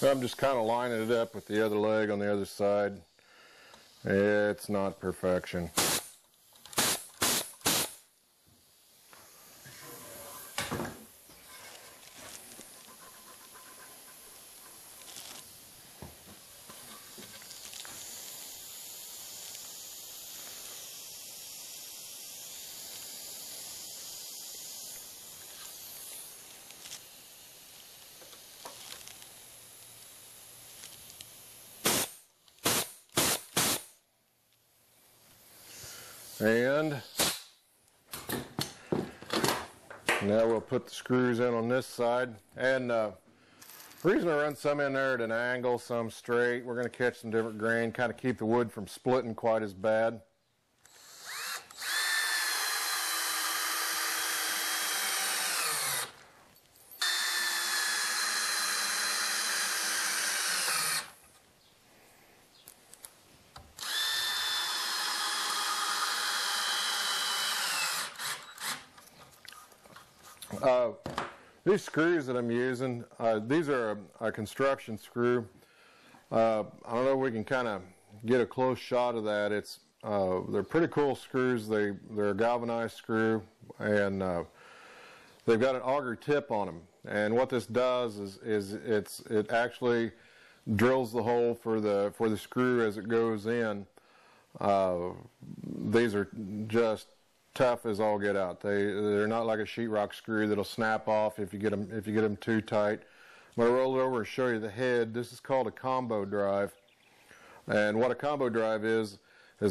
I'm just kind of lining it up with the other leg on the other side. It's not perfection. And now we'll put the screws in on this side. And the reason I run some in there at an angle, some straight, we're going to catch some different grain, kind of keep the wood from splitting quite as bad. These screws that I'm using, these are a construction screw. I don't know if we can kind of get a close shot of that. They're pretty cool screws. They're a galvanized screw, and they've got an auger tip on them. And what this does is it actually drills the hole for the screw as it goes in. These are just tough as all get out. They're not like a sheetrock screw that'll snap off if you get them too tight. I'm going to roll it over and show you the head. This is called a combo drive, and what a combo drive is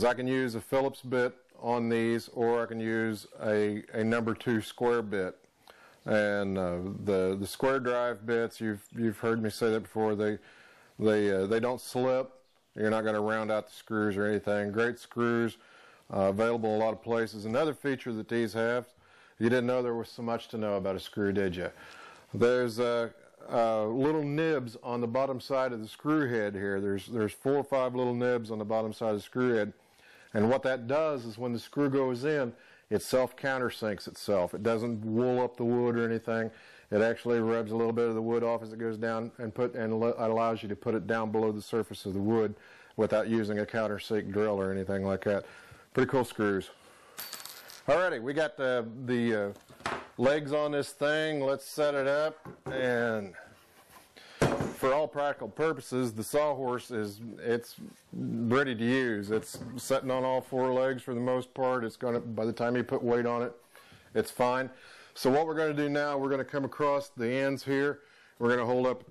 I can use a Phillips bit on these, or I can use a number 2 square bit. And the square drive bits, you've heard me say that before. They don't slip. You're not going to round out the screws or anything. Great screws. Available in a lot of places. Another feature that these have, you didn't know there was so much to know about a screw, did you? There's little nibs on the bottom side of the screw head here. There's 4 or 5 little nibs on the bottom side of the screw head. And what that does is when the screw goes in, it self-countersinks itself. It doesn't wool up the wood or anything. It actually rubs a little bit of the wood off as it goes down and allows you to put it down below the surface of the wood without using a countersink drill or anything like that. Pretty cool screws. Alrighty, we got the legs on this thing. Let's set it up, and for all practical purposes, the sawhorse it's ready to use. It's sitting on all 4 legs for the most part. It's going to, by the time you put weight on it, it's fine. So what we're going to do now, we're going to come across the ends here. We're going to hold up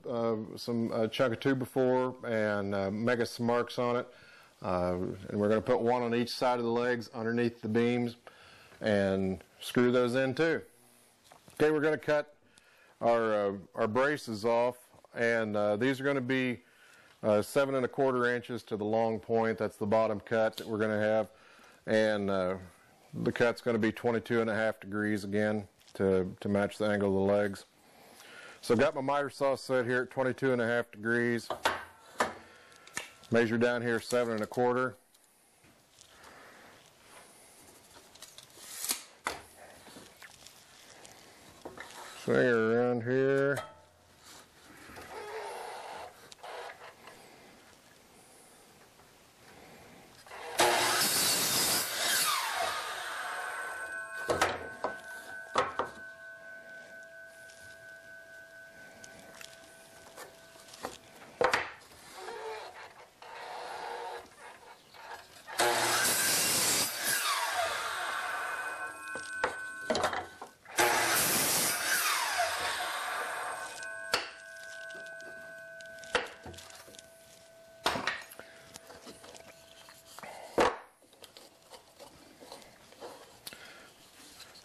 some chunk of 2x4 and make some marks on it. And we're going to put one on each side of the legs underneath the beams and screw those in too. Okay, we're going to cut our braces off, and these are going to be 7 1/4 inches to the long point. That's the bottom cut that we're going to have, and the cut's going to be 22.5 degrees again to match the angle of the legs. So I've got my miter saw set here at 22.5 degrees. Measure down here 7 1/4. Swing it around here.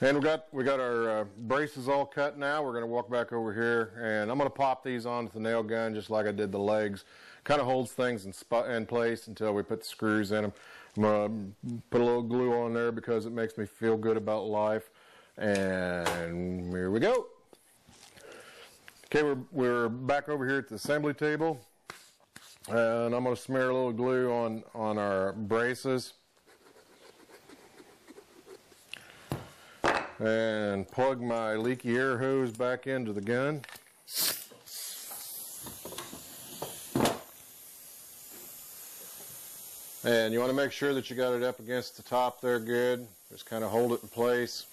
And we got our braces all cut now. We're going to walk back over here, and I'm going to pop these on with the nail gun just like I did the legs. Kind of holds things in place until we put the screws in them. I'm going to put a little glue on there because it makes me feel good about life. And here we go. Okay, we're back over here at the assembly table, and I'm going to smear a little glue on our braces. And plug my leaky air hose back into the gun. And you want to make sure that you got it up against the top there good. Just kind of hold it in place.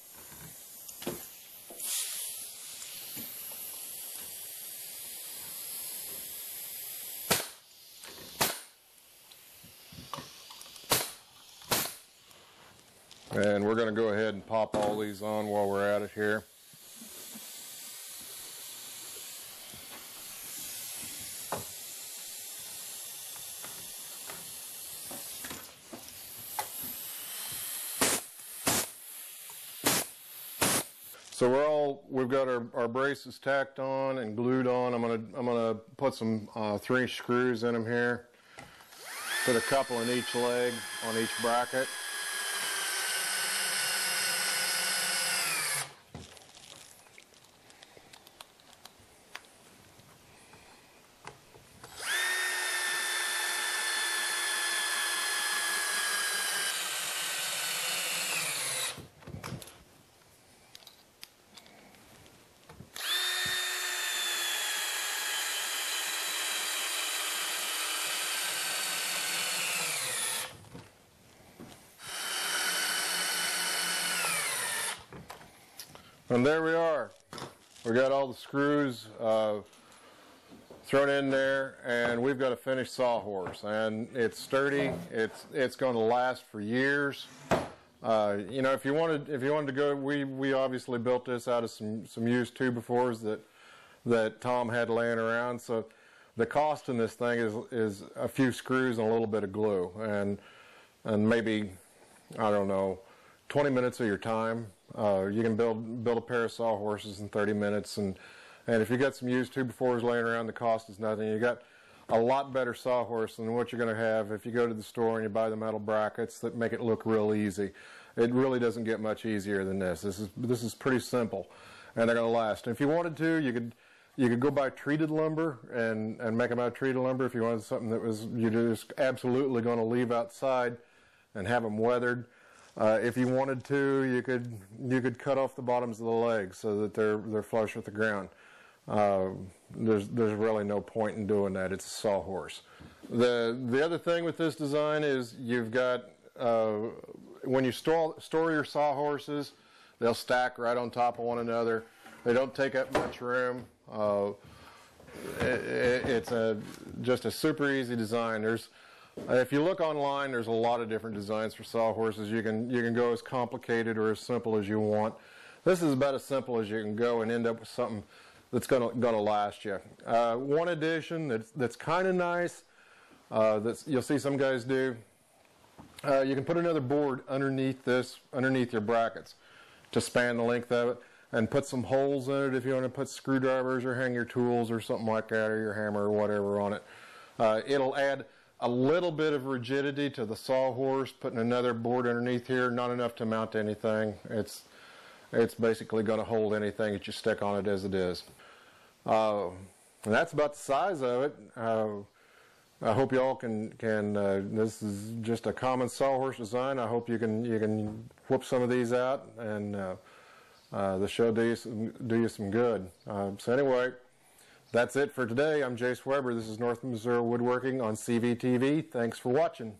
And we're going to go ahead and pop all these on while we're at it here. So we've got our braces tacked on and glued on. I'm gonna put some 3-inch screws in them here. Put a couple in each leg on each bracket. And there we are. We got all the screws thrown in there, and we've got a finished sawhorse. And it's sturdy. It's going to last for years. You know, if you wanted to go, we obviously built this out of some used 2x4s that Tom had laying around. So the cost in this thing is a few screws and a little bit of glue, and maybe, I don't know, 20 minutes of your time. You can build a pair of sawhorses in 30 minutes, and if you got some used 2x4s laying around, the cost is nothing. You got a lot better sawhorse than what you're going to have if you go to the store and you buy the metal brackets that make it look real easy. It really doesn't get much easier than this. This is pretty simple, and they're going to last. And if you wanted to, you could go buy treated lumber and make them out of treated lumber if you wanted something that was you're just absolutely going to leave outside and have them weathered. If you wanted to, you could cut off the bottoms of the legs so that they're flush with the ground. There's really no point in doing that. It's a sawhorse. The other thing with this design is you've got when you store your sawhorses, they'll stack right on top of one another. They don't take up much room. It's just a super easy design. If you look online, there's a lot of different designs for sawhorses. You can go as complicated or as simple as you want. This is about as simple as you can go and end up with something that's gonna last you. One addition that's kind of nice that you'll see some guys do. You can put another board underneath your brackets to span the length of it, and put some holes in it if you want to put screwdrivers or hang your tools or something like that, or your hammer or whatever on it. It'll add a little bit of rigidity to the sawhorse, putting another board underneath here, not enough to mount anything. It's basically going to hold anything that you stick on it as it is. And that's about the size of it. I hope y'all can this is just a common sawhorse design. I hope you can whoop some of these out, and the show do you some good. So anyway, that's it for today. I'm Jace Weber. This is North Missouri Woodworking on CVTV. Thanks for watching.